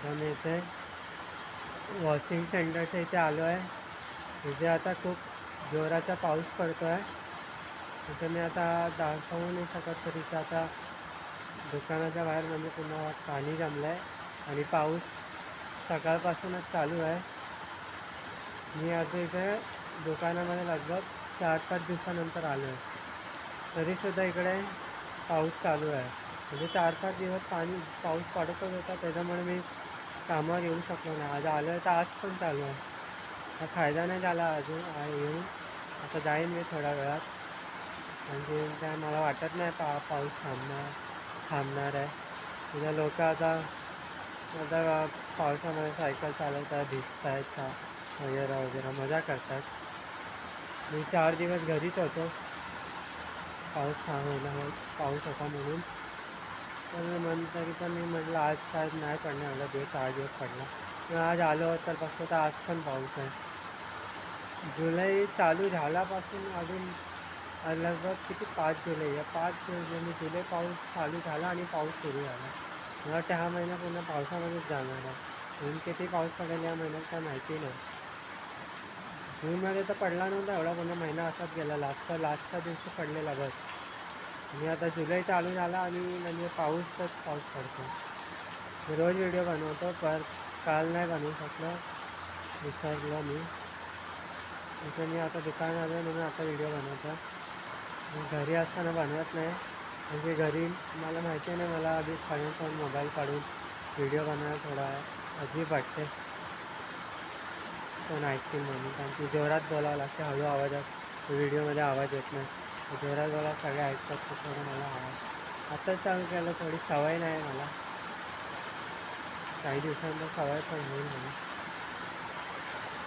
तर मी इथे वॉशिंग सेंटरच्या इथे आलो आहे. इथे आता खूप जोराचा पाऊस पडतो आहे. इथे मी आता दाखवू नाही शकत, तरी इथे आता दुकानाच्या बाहेर म्हणजे पुन्हा पाणी जमलं आहे आणि पाऊस सकाळपासूनच चालू आहे. मी आता इथे दुकानामध्ये लगभग 4-5 दिवसानंतर आलो आहे, तरीसुद्धा इकडे पाऊस चालू आहे. म्हणजे 4-5 दिवस पाऊस पडतच होता, त्याच्यामुळे मी कामावर येऊ शकलो नाही. आज आलो आहे तर आज पण चालू आहे. हा फायदा नाही झाला अजून येऊन. आता जाईन मी थोड्या वेळात, म्हणजे काय मला वाटत नाही पाऊस थांबणार आहे. तुझ्या लोक आता पावसामध्ये सायकल चालवतात, भिजत आहेत वगैरे वगैरे मजा करतात. मी 4 दिवस घरीच होतो, पाऊस होता म्हणून. तर तरी पण मी म्हटलं आज काय नाही पडणार, एवढा दिवस 8 दिवस पडला. मग आज आलो तर बघतो तर आज पण पाऊस आहे. जुलै चालू झाल्यापासून अजून लगभग किती 5 जुलै आहे. 5 जुलै पाऊस चालू झाला आणि पाऊस सुरू झाला. मला वाटतं हा महिना पूर्ण पावसामध्येच जाणार आहे. म्हणून किती पाऊस पडेल या महिन्यात काय माहिती नाही. जूनमध्ये तर पडला नव्हता एवढा, पूर्ण महिना असाच गेला. लास्टच्या दिवशी पडलेला बस. आणि आता जुलै चालू झाला आणि म्हणजे पाऊसच पाऊस पडतो. मी रोज व्हिडिओ बनवतो, पण काल नाही बनवू शकलो, विसरलो मी. इथे मी आता दुकान आलो म्हणून आता व्हिडिओ बनवतो. घरी असताना बनवत नाही, म्हणजे घरी मला माहिती नाही, मला आधी सगळ्यांसमोर मोबाईल काढून व्हिडिओ बनवायला थोडा अजीब वाटते. कोण ऐकतील म्हणून, कारण की जोरात बोलावं लागते, हळू आवाजात व्हिडिओमध्ये आवाज येत नाही. जोरात बोला सगळे ऐकतात, तर थोडं मला आत्ताच चालू केलं, थोडी सवय नाही मला. काही दिवसांतर सवय पण होईल म्हणून.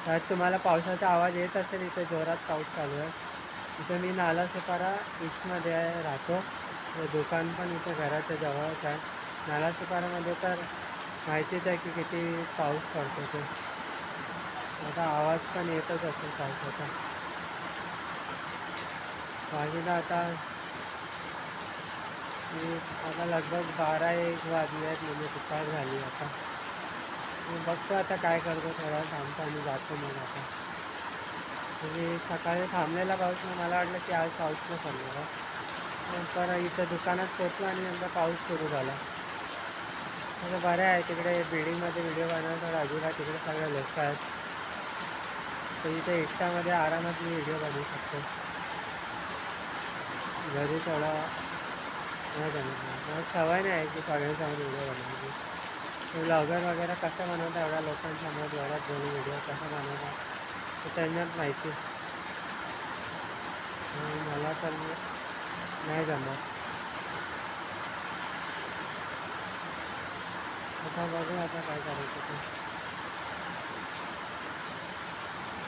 त्यात तुम्हाला पावसाचा आवाज येत असेल, इथे जोरात पाऊस चालू आहे. इथे मी नालासोपारा ईस्टमध्ये राहतो. दुकान पण इथे घराच्या जवळच आहे. नालासोपारामध्ये तर माहितीच आहे की किती पाऊस पडतो ते. आता आवाज पण येतच असेल पावसाचा. बाकीला आता लगभग 12-1 वाजले आहेत, म्हणजे दुपार झाली आता. मी बघतो आता काय करतो, थोडा थांबतो आणि जातो मग आता. म्हणजे सकाळी थांबलेला पाऊस, मला वाटलं की आज पाऊस नाही पडणार आहे. नंतर इथं दुकानात पोचलो आणि नंतर पाऊस सुरू झाला. तर बरं आहे, तिकडे बिल्डिंगमध्ये व्हिडिओ बनवायला थोडं अजून तिकडे सगळे लोक आहेत, तर इथे एकट्यामध्ये आरामात मी व्हिडिओ बनवू शकतो. घरी थोडा नाही बनवत, मला सवय नाही आहे की सगळ्यांसमोर व्हिडिओ बनवायची. ब्लॉगर वगैरे कसं बनवतात एवढ्या लोकांसमोर जोरात बोलून व्हिडिओ कसं बनवतात तर त्यांनाच माहिती. मला तर नाही जमत. आता बघू आता काय करायचं ते.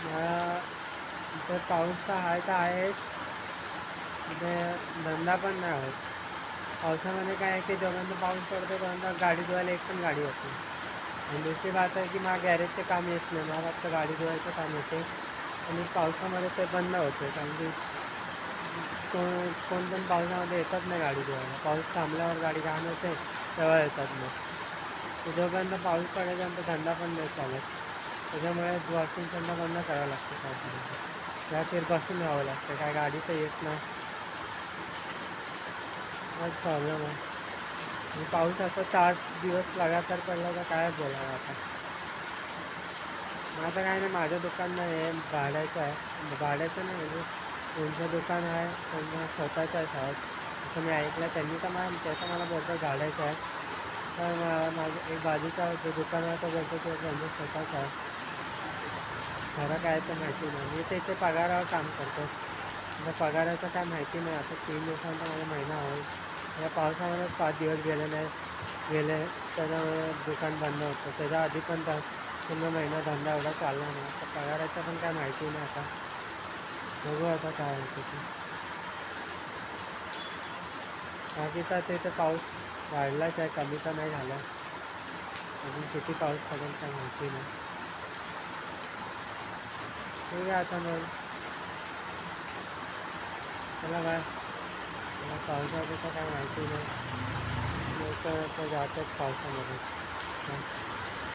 मला इथे पाऊस तर आहे तर आहेच, इथे धंदा पण नाही होत. पावसामध्ये काय आहे की जोपर्यंत पाऊस पडतो तोपर्यंत गाडी धुवायला एक पण गाडी होती. आणि दुसरी बात आहे की मला गॅरेजचे काम येत नाही, मला फक्त गाडी धुवायचं काम येते. आणि पावसामध्ये ते बंद होते, कारण की कोण पण पावसामध्ये येतात नाही गाडी धुवायला. पाऊस थांबल्यावर गाडी घाण होते तेव्हा येतात मग. जोपर्यंत पाऊस पडेपर्यंत धंदा पण नाही चालत. त्याच्यामुळे वॉशिंग सेंटर बंद करावं लागतं पावसामध्ये. या बसून यावं लागतं, काय गाडी तर येत नाही. हाच प्रॉब्लेम आहे. आणि पाऊस असा 4 दिवस लगातार पडला तर काय बोलावं आता. माझं काय नाही, माझं दुकान नाही आहे, भाड्याचं आहे. भाड्याचं नाही म्हणजे त्यांचं दुकान आहे, त्यांना स्वतःचं आहे शाळेत, असं मी ऐकलं. त्यांनी तर त्याचं मला बोलतो भाड्याचं आहे. तर माझं एक बाजूचा जो दुकान आहे तो बोलतो की त्यांचं स्वतःचं आहे. खरं काय तर माहिती नाही. मी ते पगारावर काम करतो, आता पगाराचं काय माहिती नाही. आता 3 दिवसांचा माझा महिना होईल. या पावसामध्ये 5 दिवस गेले त्याच्यामुळे दुकान बंद होतं. त्याच्या आधी पण पूर्ण महिना धंदा एवढा चालला नाही. आता पगाराचं पण काय माहिती नाही. आता बघू आता काय होतं ते. बाकी तर ते पाऊस वाढलाच आहे, कमी तर नाही झाला. अजून किती पाऊस पडेल काय माहिती नाही. ठीक आहे आता मग चला बाय. मला पावसाचं तर काय माहिती नाही, लोक तर जातात पावसामध्ये.